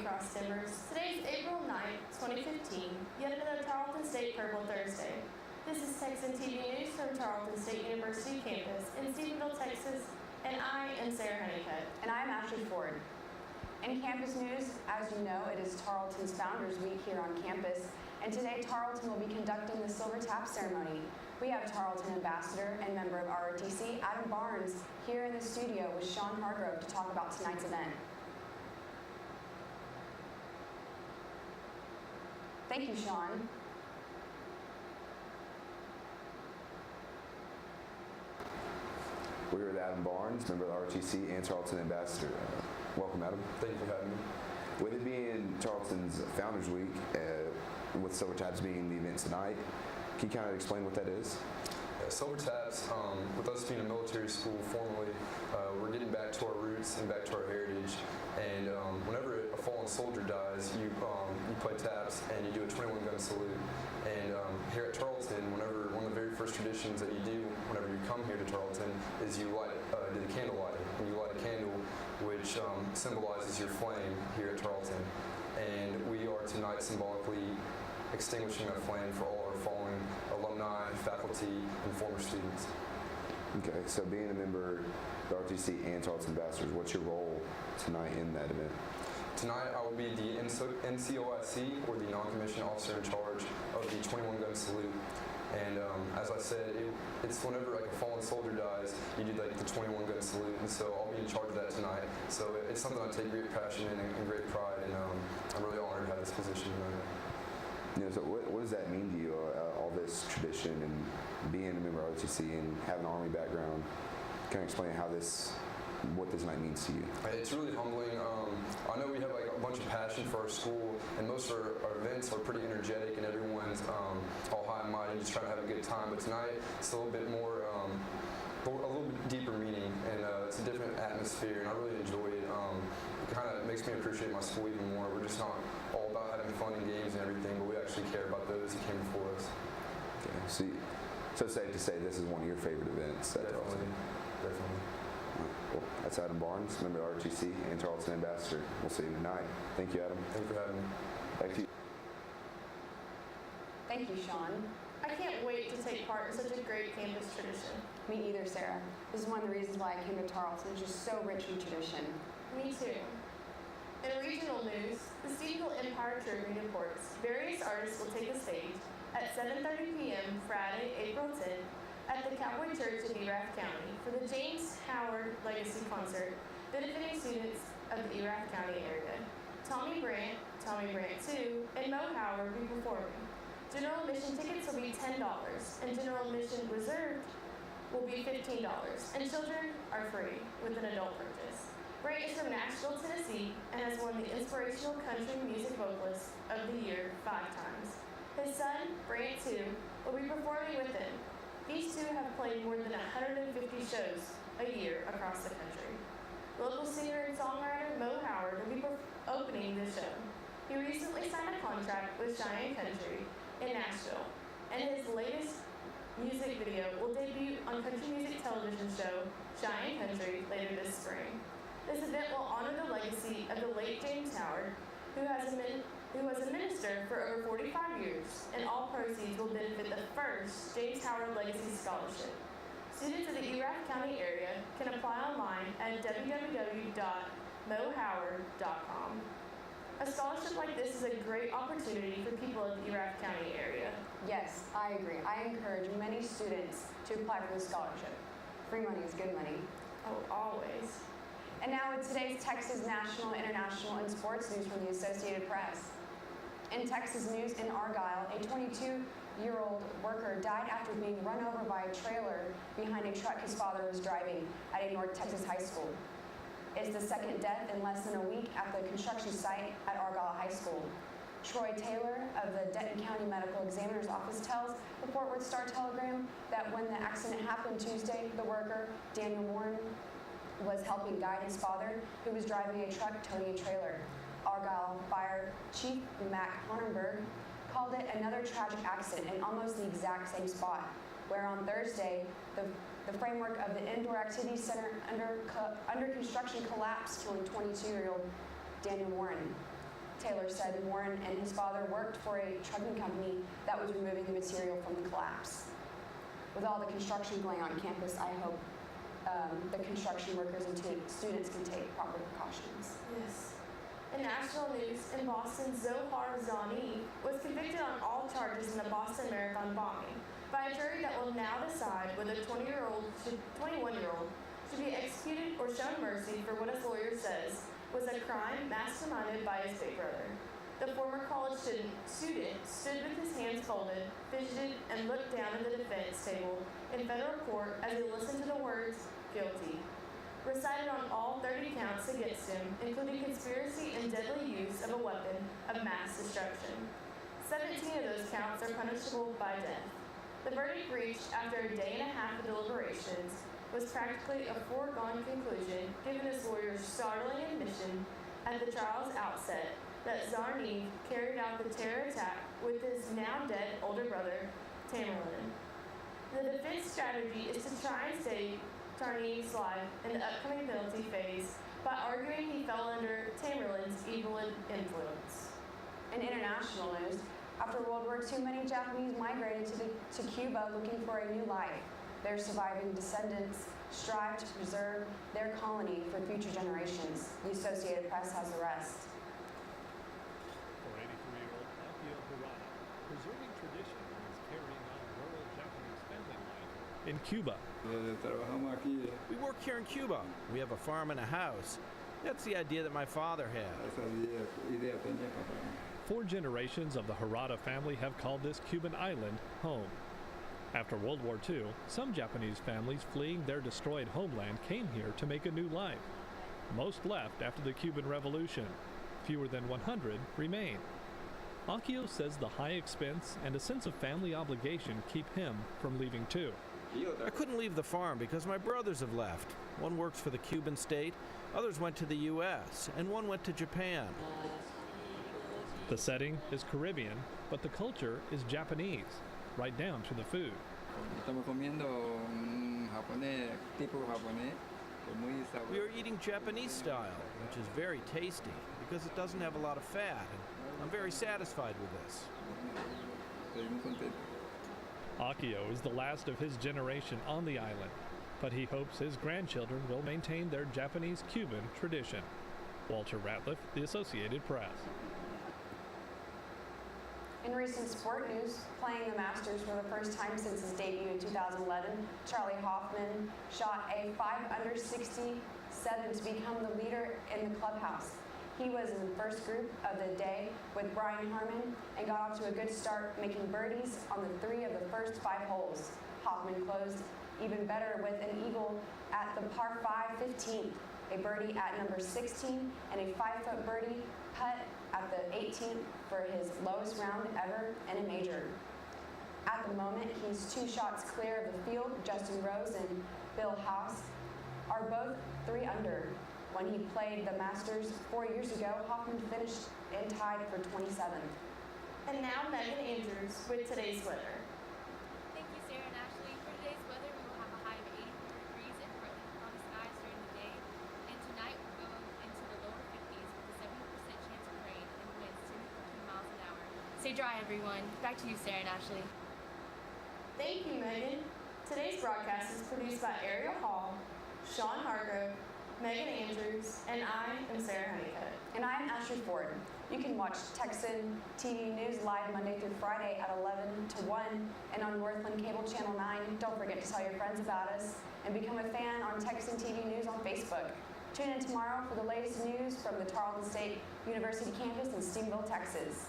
Cross Timbers. Today is April 9th, 2015, yet another Tarleton State Purple Thursday. This is Texan TV News from Tarleton State University campus in Stephenville, Texas, and I am Sara Honeycutt. And I am Ashley Ford. In campus news, as you know, it is Tarleton's Founders Week here on campus, and today Tarleton will be conducting the Silver Tap ceremony. We have Tarleton Ambassador and member of ROTC, Adam Barnes, here in the studio with Sean Hargrove to talk about tonight's event. Thank you, Sean. We're here with Adam Barnes, member of the ROTC and Tarleton Ambassador. Welcome, Adam. Thank you for having me. With it being Tarleton's Founders Week, with Silver Taps being the event tonight, can you kind of explain what that is? Silver Taps, with us being a military school formally, we're getting back to our roots and back to our heritage. And whenever a fallen soldier dies, you play taps and you do a 21-gun salute. And here at Tarleton, one of the very first traditions that you do whenever you come here to Tarleton is you do the candle lighting. And you light a candle which symbolizes your flame here at Tarleton. And we are tonight symbolically extinguishing that flame for all our fallen alumni, faculty, and former students. Okay, so being a member of the ROTC and Tarleton Ambassadors, what's your role tonight in that event? Tonight I will be the NCOIC, or the non-commissioned officer in charge of the 21-gun salute. And as I said, it's whenever like a fallen soldier dies, you do like the 21-gun salute, and so I'll be in charge of that tonight. So it's something I take great passion in and great pride, and I'm really honored to have this position tonight. You know, so what does that mean to you, all this tradition and being a member of ROTC and having an Army background? Can you explain what this night means to you? It's really humbling. I know we have like a bunch of passion for our school, and most of our events are pretty energetic, and everyone's all high and mighty and just trying to have a good time. But tonight, it's a little bit more, a little bit deeper meaning, and it's a different atmosphere, and I really enjoy it. It kind of makes me appreciate my school even more. We're just not all about having fun and games and everything, but we actually care about those who came before us. Okay, so it's safe to say this is one of your favorite events. Definitely. Well, that's Adam Barnes, member of ROTC and Tarleton Ambassador. We'll see you tonight. Thank you, Adam. Thank you for having me. Back to you. Thank you, Sean. I can't wait to take part in such a great campus tradition. Me either, Sarah. This is one of the reasons why I came to Tarleton. It's just so rich in tradition. Me too. In regional news, the Stephenville Empire-Tribune reports various artists will take the stage at 7:30 p.m. Friday, April 10th at the Cowboy Church of Erath County for the James Howard Legacy Concert, benefiting students of the Erath County area. Tommy Brandt 2, and Mo Howard will be performing. General admission tickets will be $10, and general admission reserved will be $15, and children are free with an adult purchase. Brandt is from Nashville, Tennessee, and has won the Inspirational Country Music Vocalist of the Year 5 times. His son, Brandt 2, will be performing with him. These two have played more than 150 shows a year across the country. Local singer and songwriter Mo Howard will be opening the show. He recently signed a contract with Cheyenne Country in Nashville, and his latest music video will debut on country music television show Cheyenne Country later this spring. This event will honor the legacy of the late James Howard, who was a minister for over 45 years, and all proceeds will benefit the first James Howard Legacy Scholarship. Students of the Erath County area can apply online at www.mohoward.com. A scholarship like this is a great opportunity for people of the Erath County area. Yes, I agree. I encourage many students to apply for the scholarship. Free money is good money. Oh, always. And now with today's Texas national, international, and sports news from the Associated Press. In Texas news, in Argyle, a 22-year-old worker died after being run over by a trailer behind a truck his father was driving at a North Texas high school. It's the second death in less than a week at the construction site at Argyle High School. Troy Taylor of the Denton County Medical Examiner's Office tells the Fort Worth Star-Telegram that when the accident happened Tuesday, the worker, Daniel Warren, was helping guide his father, who was driving a truck towing a trailer. Argyle Fire Chief Matt Honenberg called it another tragic accident in almost the exact same spot, where on Thursday, the framework of the Indoor Activity Center under construction collapsed, killing 22-year-old Daniel Warren. Taylor said Warren and his father worked for a trucking company that was removing the material from the collapse. With all the construction going on campus, I hope the construction workers and students can take proper precautions. Yes. In national news, in Boston, Zohar Zani was convicted on all charges in the Boston Marathon bombing by a jury that will now decide whether 21-year-old should be executed or shown mercy for what his lawyer says was a crime masterminded by his big brother. The former college student stood with his hands folded, fidgeted, and looked down at the defense table in federal court as he listened to the words, guilty, recited on all 30 counts against him, including conspiracy and deadly use of a weapon of mass destruction. 17 of those counts are punishable by death. The verdict reached after a day and a half of deliberations was practically a foregone conclusion, given his lawyer's startling admission at the trial's outset that Zarni carried out the terror attack with his now dead older brother, Tamerlan. The defense strategy is to try and save Tarni's life in the upcoming penalty phase by arguing he fell under Tamerlan's evil influence. In international news, after World War II, many Japanese migrated to Cuba looking for a new life. Their surviving descendants strive to preserve their colony for future generations. The Associated Press has the rest. For 83-year-old Akio Hirata, preserving tradition is carrying on rural Japanese family life in Cuba. We work here in Cuba. We have a farm and a house. That's the idea that my father had. 4 generations of the Hirata family have called this Cuban island home. After World War II, some Japanese families fleeing their destroyed homeland came here to make a new life. Most left after the Cuban Revolution. Fewer than 100 remain. Akio says the high expense and a sense of family obligation keep him from leaving too. I couldn't leave the farm because my brothers have left. One works for the Cuban state, others went to the U.S., and one went to Japan. The setting is Caribbean, but the culture is Japanese, right down to the food. We are eating Japanese style, which is very tasty because it doesn't have a lot of fat, and I'm very satisfied with this. Akio is the last of his generation on the island, but he hopes his grandchildren will maintain their Japanese-Cuban tradition. Walter Ratliff, The Associated Press. In recent sport news, playing the Masters for the first time since his debut in 2011, Charlie Hoffman shot a 5 under 67 to become the leader in the clubhouse. He was in the first group of the day with Brian Harmon and got off to a good start, making birdies on the 3 of the first 5 holes. Hoffman closed even better with an eagle at the par 5 15th, a birdie at number 16, and a 5-foot birdie putt at the 18th for his lowest round ever in a major. At the moment, he's 2 shots clear of the field. Justin Rose and Bill Haas are both 3 under. When he played the Masters 4 years ago, Hoffman finished and tied for 27th. And now Megan Andrews with today's weather. Thank you, Sarah and Ashley. For today's weather, we will have a high of 84 degrees and partly cloudy skies during the day. And tonight we'll go into the lower 50s with a 70% chance of rain and winds 10 to 15 miles an hour. Stay dry, everyone. Back to you, Sarah and Ashley. Thank you, Megan. Today's broadcast is produced by Ariel Hall, Sean Hargrove, Megan Andrews, and I am Sara Honeycutt. And I'm Ashley Ford. You can watch Texan TV News live Monday through Friday at 11 to 1 and on Northland Cable Channel 9. Don't forget to tell your friends about us and become a fan on Texan TV News on Facebook. Tune in tomorrow for the latest news from the Tarleton State University campus in Stephenville, Texas.